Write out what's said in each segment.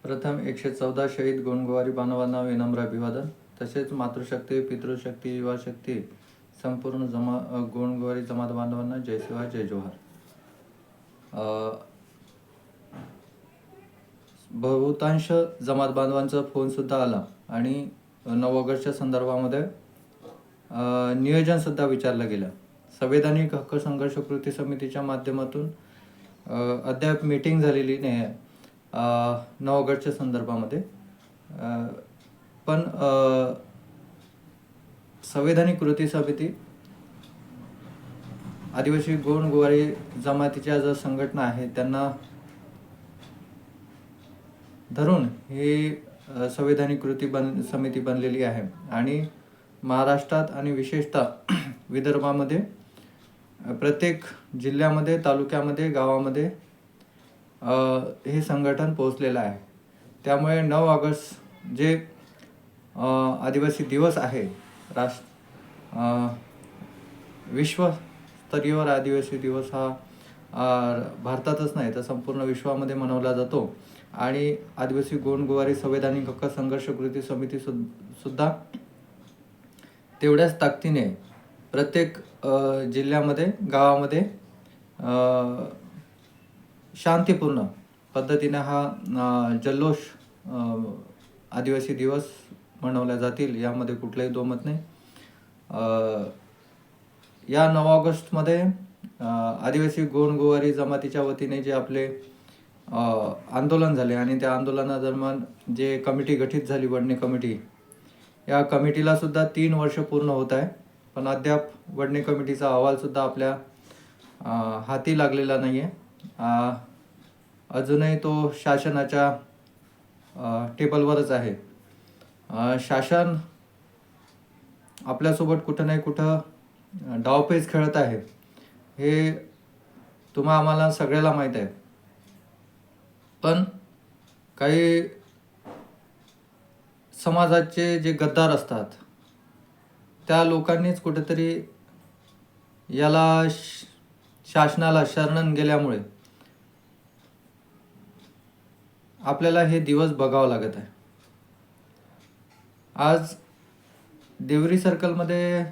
प्रथम 114 शहीद गोंडगोवारी बांधवांना विनम्र अभिवादन. तसेच मातृशक्ती, पितृशक्ती, युवाशक्ती, संपूर्ण गोंडगोवारी जमात बांधवांना जय शिवाय, जय जोहार. बहुतांश जमात बांधवांचा फोनसुद्धा आला आणि 9 ऑगस्टच्या संदर्भामध्ये नियोजनसुद्धा विचारलं गेलं. संवैधानिक हक्क संघर्ष कृती समितीच्या माध्यमातून अद्याप मीटिंग झालेली नाही आहे 9 ऑगस्टच्या संदर्भामध्ये. पण संवैधानिक कृती समिती आदिवासी गोंडगोवारी जमातीच्या ज्या संघटना आहेत त्यांना धरून ही संवैधानिक कृती समिती बनलेली आहे आणि महाराष्ट्रात आणि विशेषतः विदर्भामध्ये प्रत्येक जिल्ह्यामध्ये, तालुक्यामध्ये, गावामध्ये हे संघटन पोहोचलेलं आहे. त्यामुळे 9 ऑगस्ट जे आदिवासी दिवस आहे, विश्वस्तरीयवर आदिवासी दिवस हा भारतातच नाही तर संपूर्ण विश्वामध्ये मनवला जातो आणि आदिवासी गोंडगोवारी संवैधानिक हक्क संघर्ष कृती समिती सुद्धा तेवढ्याच ताकदीने प्रत्येक जिल्ह्यामध्ये, गावामध्ये शांतीपूर्ण पद्धतीने हा जल्लोष आदिवासी दिवस मनवल्या जातील यामध्ये कुठलंही दोमत नाही. या 9 ऑगस्टमध्ये आदिवासी गोंडगोवारी जमातीच्या वतीने जे आपले आंदोलन झाले आणि त्या आंदोलनादरम्यान जे कमिटी गठीत झाली, वडणे कमिटी, या कमिटीला सुद्धा 3 वर्ष पूर्ण होत आहे. पण अद्याप वडणे कमिटीचा अहवालसुद्धा आपल्या हाती लागलेला नाही आहे. अजूनही तो शासनाच्या टेबलवरच आहे. शासन आपल्यासोबत कुठं नाही कुठं डावपेच खेळत आहे हे आम्हाला सगळ्याला माहीत आहे. पण काही समाजाचे जे गद्दार असतात त्या लोकांनीच कुठेतरी याला शासनाला शरण गेल्यामुळे आपल्याला हे दिवस बघावं लागत आहे. आज देवरी सर्कलमध्ये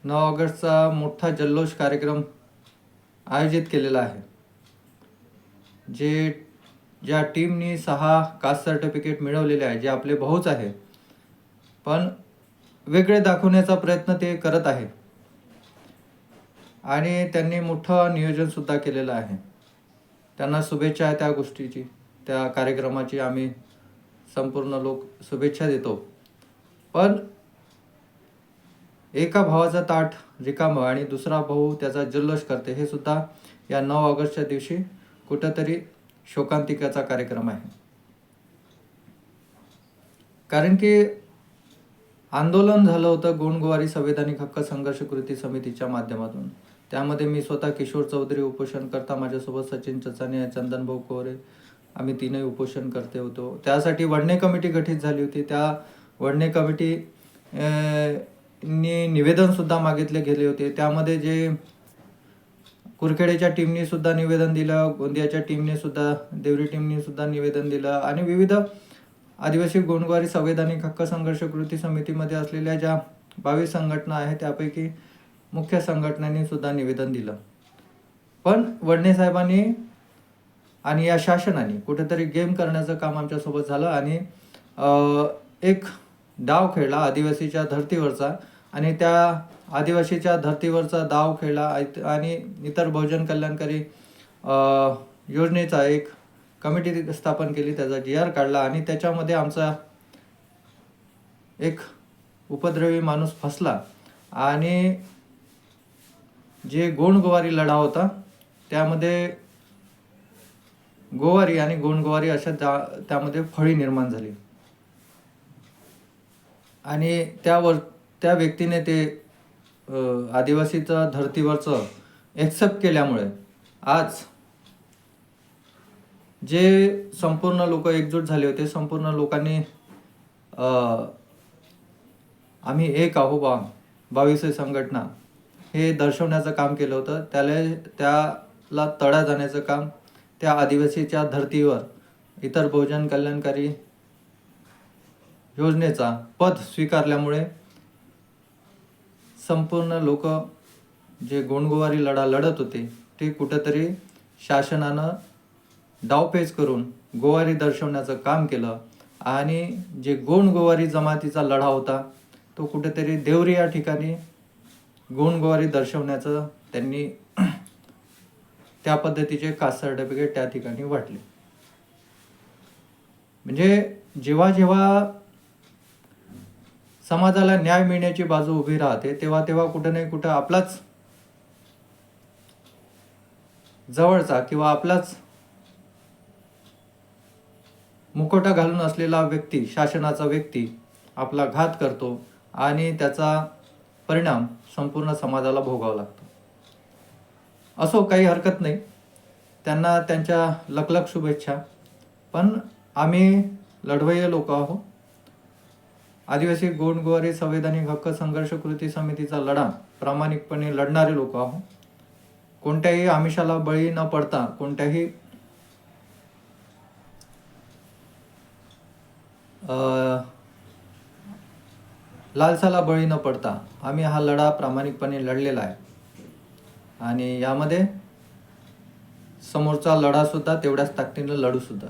9 ऑगस्टचा मोठा जल्लोष कार्यक्रम आयोजित केलेला आहे. ज्या टीमनी 6 कास्ट सर्टिफिकेट मिळवलेले आहे, जे आपले भाऊच आहे, पण वेगळे दाखवण्याचा प्रयत्न ते करत आहे आणि त्यांनी मोठं नियोजनसुद्धा केलेलं आहे. त्यांना शुभेच्छा आहे त्या गोष्टीची, त्या कार्यक्रमाची आम्ही संपूर्ण लोक शुभेच्छा देतो. पण एका भावाचा ताट रिकामं आणि दुसरा भाऊ त्याचा जल्लोष करते हे सुद्धा या 9 ऑगस्टच्या दिवशी कुठंतरी शोकांतिकाचा कार्यक्रम आहे. कारण की आंदोलन झालं होतं गोंडगोवारी संवैधानिक हक्क संघर्ष कृती समितीच्या माध्यमातून. त्यामध्ये मी स्वतः किशोर चौधरी उपोषण करता, माझ्यासोबत सचिन चचाने, चंदन भाऊ कोरे, आम्ही 3 उपोषण करते होतो. त्यासाठी वडणे कमिटी गठीत झाली होती. त्या वडणे कमिटी निवेदनसुद्धा मागितले गेले होते. त्यामध्ये जे कुरखेडेच्या टीमने सुद्धा निवेदन दिलं, गोंदियाच्या टीमने सुद्धा, देवरी टीमने सुद्धा निवेदन दिलं आणि विविध आदिवासी गोंडगोवारी संवैधानिक हक्क संघर्ष कृती समितीमध्ये असलेल्या ज्या 22 संघटना आहेत त्यापैकी मुख्य संघटनांनी सुद्धा निवेदन दिलं. पण वडणे साहेबांनी आणि या शासनाने कुठेतरी गेम करण्याचं काम आमच्यासोबत झालं आणि एक डाव खेळला आदिवासीच्या धर्तीवरचा आणि त्या आदिवासीच्या धर्तीवरचा डाव खेळला आणि इतर बहुजन कल्याणकारी योजनेचा एक कमिटी स्थापन केली, त्याचा GR काढला आणि त्याच्यामध्ये आमचा एक उपद्रवी माणूस फसला आणि जे गोंडगोवारी लढा होता त्यामध्ये गोवारी आणि गोंडगोवारी अशा त्यामध्ये फळी निर्माण झाली आणि त्या व्यक्तीने ते आदिवासीचं धर्तीवरचं एक्सेप्ट केल्यामुळे आज जे संपूर्ण लोक एकजूट झाले होते, संपूर्ण लोकांनी आम्ही एक आहो बा 22 संघटना हे दर्शवण्याचं काम केलं होतं. त्याला तडा जाण्याचं काम त्या आदिवासीच्या धर्तीवर इतर बहुजन कल्याणकारी योजनेचा पद स्वीकारल्यामुळे संपूर्ण लोक जे गोंडगोवारी लढा लढत होते ते कुठंतरी शासनानं डावपेच करून गोवारी दर्शवण्याचं काम केलं आणि जे गोंडगोवारी जमातीचा लढा होता तो कुठेतरी देवरी या ठिकाणी गोंडगोवारी दर्शवण्याचं त्यांनी त्या पद्धतीचे कास्ट सर्टिफिकेट त्या ठिकाणी वाटले. म्हणजे जेव्हा जेव्हा समाजाला न्याय मिळण्याची बाजू उभी राहते तेव्हा तेव्हा कुठं नाही कुठं आपलाच जवळचा किंवा आपलाच मुखवटा घालून असलेला व्यक्ती, शासनाचा व्यक्ती आपला घात करतो आणि त्याचा परिणाम संपूर्ण समाजाला भोगावा लागतो. असो, काही हरकत नाही, त्यांना त्यांच्या लखलख शुभेच्छा. पण आम्ही लढवय्ये लोक आहोत. आदिवासी गोंडगोवारी संवैधानिक हक्क संघर्ष कृती समितीचा लढा प्रामाणिकपणे लढणारे लोक आहोत. कोणत्याही आमिषाला बळी न पडता, कोणत्याही लालसाला बळी न पडता आम्ही हा लढा प्रामाणिकपणे लढलेला आहे. आणि यामध्ये समोरचा लढा सुद्धा तेवढ्याच ताकदीनं लढू सुद्धा.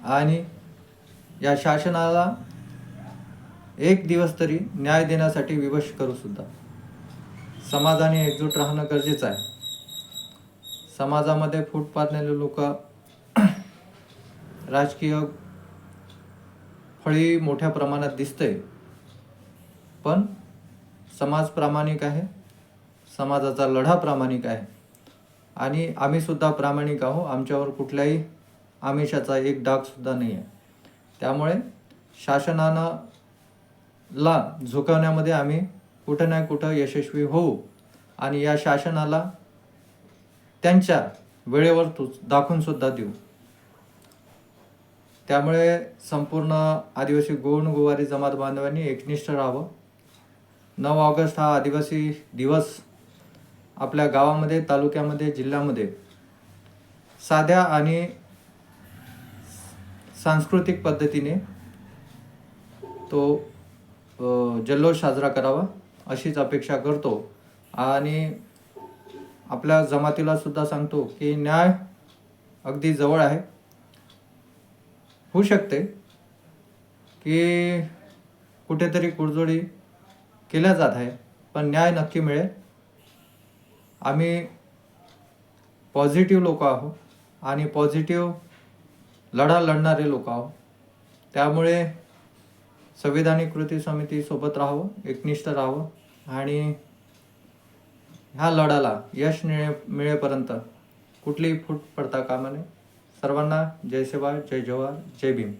आणि या शासनाला एक दिवस तरी न्याय देण्यासाठी विवश करू सुद्धा. समाजाने एकजूट राहणं गरजेचं आहे. समाजामध्ये फूट पाडलेले लोक राजकीय फळी मोठ्या प्रमाणात दिसते, पण समाज प्रामाणिक आहे, समाजाचा लढा प्रामाणिक आहे आणि आम्ही सुद्धा प्रामाणिक आहोत. आमच्यावर कुठल्याही आमिषाचा एक डाग सुद्धा नाही आहे. त्यामुळे शासनानं ला झुकवण्यामध्ये आम्ही कुठं ना कुठं यशस्वी होऊ आणि या शासनाला त्यांच्या वेळेवर दाखवून सुद्धा देऊ. त्यामुळे संपूर्ण आदिवासी गोंडगोवारी जमात बांधवांनी एकनिष्ठ राहावं. 9 ऑगस्ट हा आदिवासी दिवस आपल्या गावामध्ये, तालुक्यामध्ये, जिल्ह्यामध्ये साध्या आणि सांस्कृतिक पद्धतीने तो जल्लोष साजरा करावा अशीच अपेक्षा करतो. आणि आपल्या जमातीला सुद्धा सांगतो की न्याय अगदी जवळ आहे. होऊ शकते की कुठेतरी कुरजोडी केल्या जात आहे, पण न्याय नक्की मिळेल. आम्ही पॉझिटिव्ह लोक आहोत आणि पॉझिटिव्ह लढा लढणारे लोक आहोत. त्यामुळे संविधानिक कृती समिती सोबत राहावं, एकनिष्ठ राहावं आणि ह्या लढ्याला यश मिळेपर्यंत कुठलीही फूट पडता कामा नये. सर्वांना जय सेवा, जय जवाहर, जय भीम.